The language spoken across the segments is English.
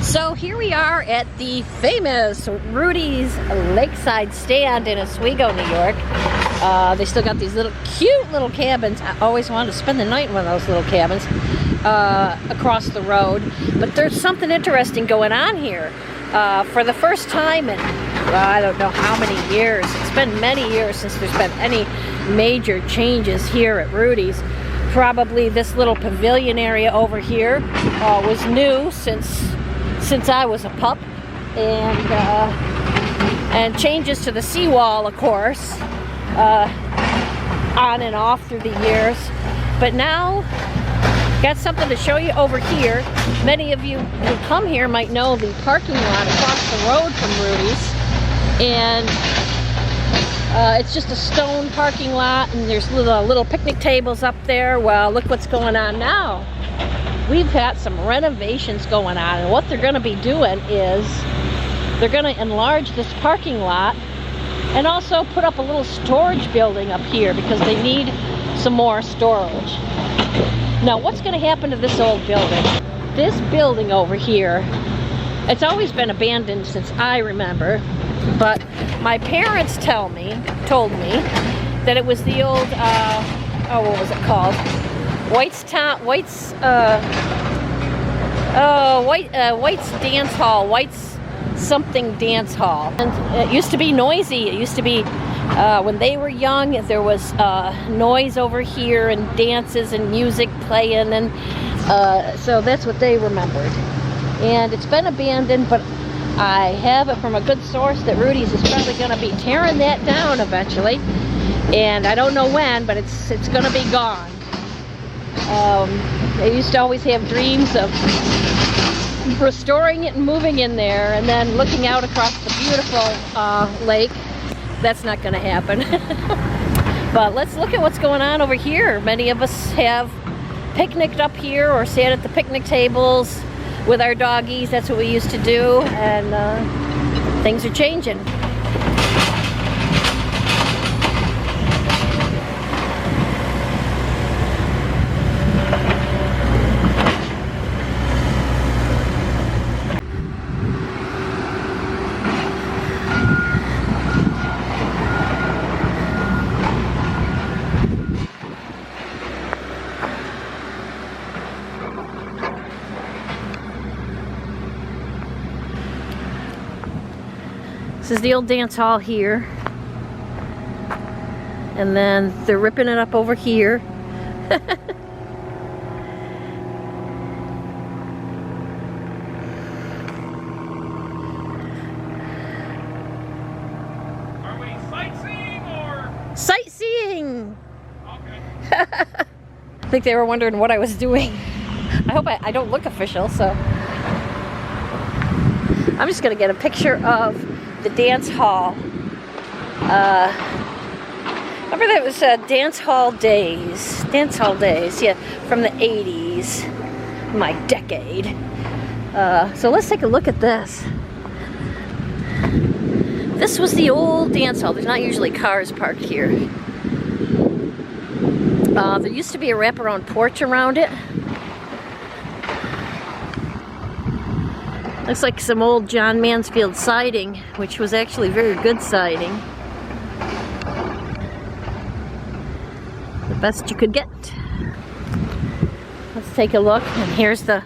So here we are at the famous Rudy's Lakeside stand in Oswego, New York. They still got these cute little cabins. I always wanted to spend the night in one of those little cabins across the road. But there's something interesting going on here. For the first time in, I don't know how many years. It's been many years since there's been any major changes here at Rudy's. Probably this little pavilion area over here was new since I was a pup, and changes to the seawall, of course, on and off through the years. But now, got something to show you over here. Many of you who come here might know the parking lot across the road from Rudy's, and it's just a stone parking lot, and there's little picnic tables up there. Well, look what's going on now. We've got some renovations going on, and what they're going to be doing is they're going to enlarge this parking lot and also put up a little storage building up here because they need some more storage. Now, what's going to happen to this old building? This building over here, it's always been abandoned since I remember, but my parents told me that it was the old, what was it called? White's Dance Hall, White's something dance hall. And it used to be noisy. It used to be, when they were young, there was noise over here and dances and music playing, and so that's what they remembered. And it's been abandoned, but I have it from a good source that Rudy's is probably going to be tearing that down eventually. And I don't know when, but it's going to be gone. They used to always have dreams of restoring it and moving in there and then looking out across the beautiful lake. That's not going to happen. But let's look at what's going on over here. Many of us have picnicked up here or sat at the picnic tables with our doggies. That's what we used to do, and things are changing. This is the old dance hall here, and then they're ripping it up over here. Are we sightseeing or? Sightseeing! Okay. I think they were wondering what I was doing. I hope I don't look official, so. I'm just gonna get a picture of the dance hall. Remember that was dance hall days, yeah, from the 80s, my decade. So let's take a look at this. This was the old dance hall. There's not usually cars parked here. There used to be a wraparound porch around it. Looks like some old John Mansfield siding, which was actually very good siding. The best you could get. Let's take a look, and here's the,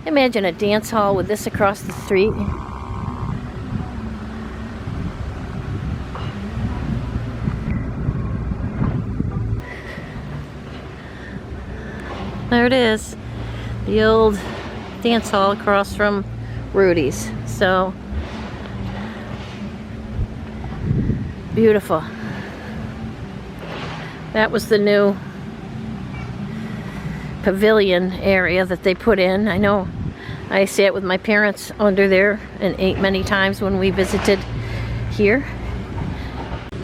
imagine a dance hall with this across the street. There it is, the old dance hall across from Rudy's. So beautiful. That was the new pavilion area that they put in. I know I sat with my parents under there and ate many times when we visited here.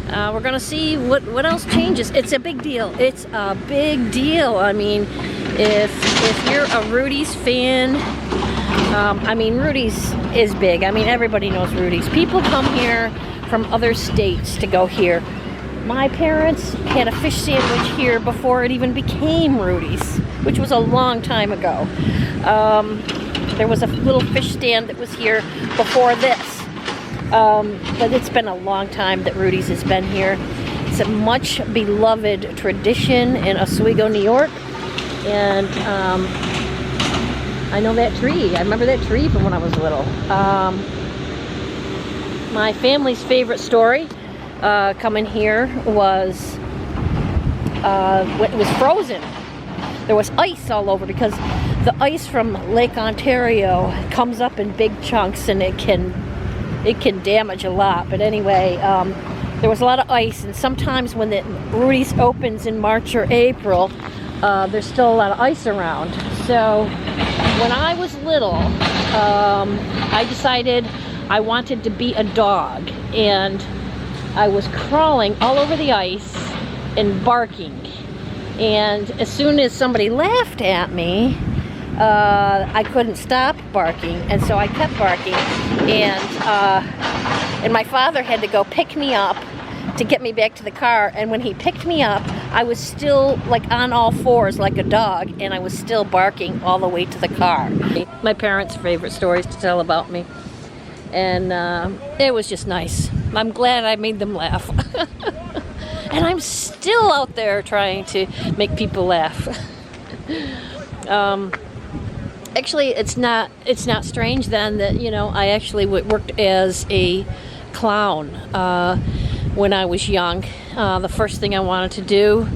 We're gonna see what else changes. It's a big deal. It's a big deal. I mean, if you're a Rudy's fan, I mean, Rudy's is big. I mean, everybody knows Rudy's. People come here from other states to go here. My parents had a fish sandwich here before it even became Rudy's, which was a long time ago. There was a little fish stand that was here before this. But it's been a long time that Rudy's has been here. It's a much beloved tradition in Oswego, New York. And I know that tree. I remember that tree from when I was little. My family's favorite story coming here was when it was frozen. There was ice all over because the ice from Lake Ontario comes up in big chunks and it can damage a lot. But anyway, there was a lot of ice, and sometimes when the Rudy's opens in March or April, there's still a lot of ice around. So when I was little, I decided I wanted to be a dog, and I was crawling all over the ice and barking. And as soon as somebody laughed at me, I couldn't stop barking, and so I kept barking. And my father had to go pick me up to get me back to the car. And when he picked me up, I was still like on all fours like a dog, and I was still barking all the way to the car. My parents' favorite stories to tell about me. And it was just nice. I'm glad I made them laugh. And I'm still out there trying to make people laugh. Actually, it's not strange then that, you know, I actually worked as a clown when I was young. The first thing I wanted to do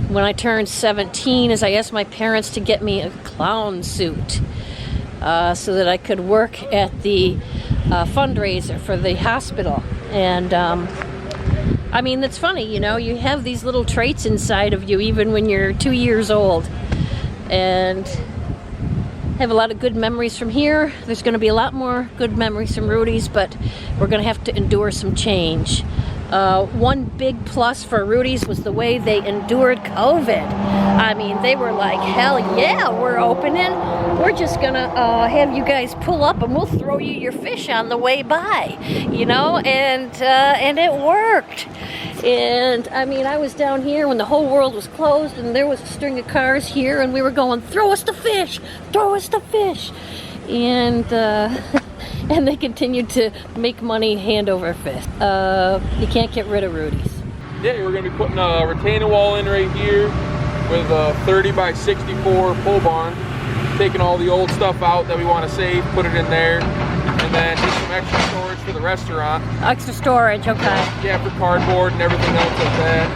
when I turned 17 is I asked my parents to get me a clown suit so that I could work at the fundraiser for the hospital. And I mean, it's funny, you know, you have these little traits inside of you even when you're 2 years old. And have a lot of good memories from here. There's going to be a lot more good memories from Rudy's, but we're going to have to endure some change. One big plus for Rudy's was the way they endured COVID. I mean, they were like, hell yeah, we're opening. We're just gonna have you guys pull up and we'll throw you your fish on the way by, you know, and it worked. And I mean, I was down here when the whole world was closed, and there was a string of cars here, and we were going, throw us the fish, throw us the fish. And and they continued to make money hand over fist. You can't get rid of Rudy's. Yeah, we're going to be putting a retaining wall in right here with a 30 by 64 pole barn. Taking all the old stuff out that we want to save, put it in there. And then just some extra storage for the restaurant. Extra storage, okay. Yeah, for cardboard and everything else like that.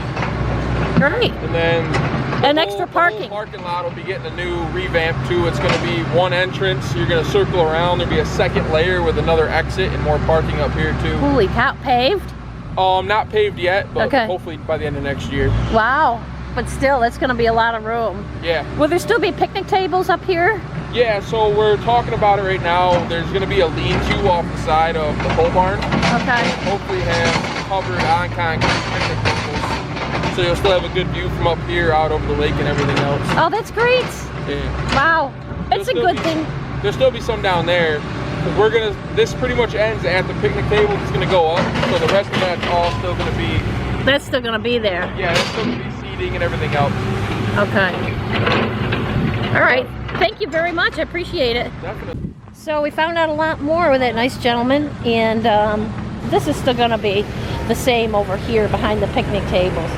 Great. And then extra parking. The whole parking lot will be getting a new revamp too. It's going to be one entrance. You're going to circle around. There'll be a second layer with another exit and more parking up here too. Holy cow, paved? Not paved yet, but okay. Hopefully by the end of next year. Wow. But still, that's going to be a lot of room. Yeah. Will there still be picnic tables up here? Yeah, so we're talking about it right now. There's going to be a lean-to off the side of the pole barn. Okay. And hopefully have covered on concrete picnic tables. So you'll still have a good view from up here out over the lake and everything else. Oh, that's great. Yeah. Wow. It's a good thing. There'll still be some down there. This pretty much ends at the picnic table. It's going to go up. So the rest of that's all still going to be. That's still going to be there. Yeah, it's still going to be seating and everything else. Okay. All right. Thank you very much. I appreciate it. Definitely. So we found out a lot more with that nice gentleman, and this is still going to be the same over here behind the picnic tables.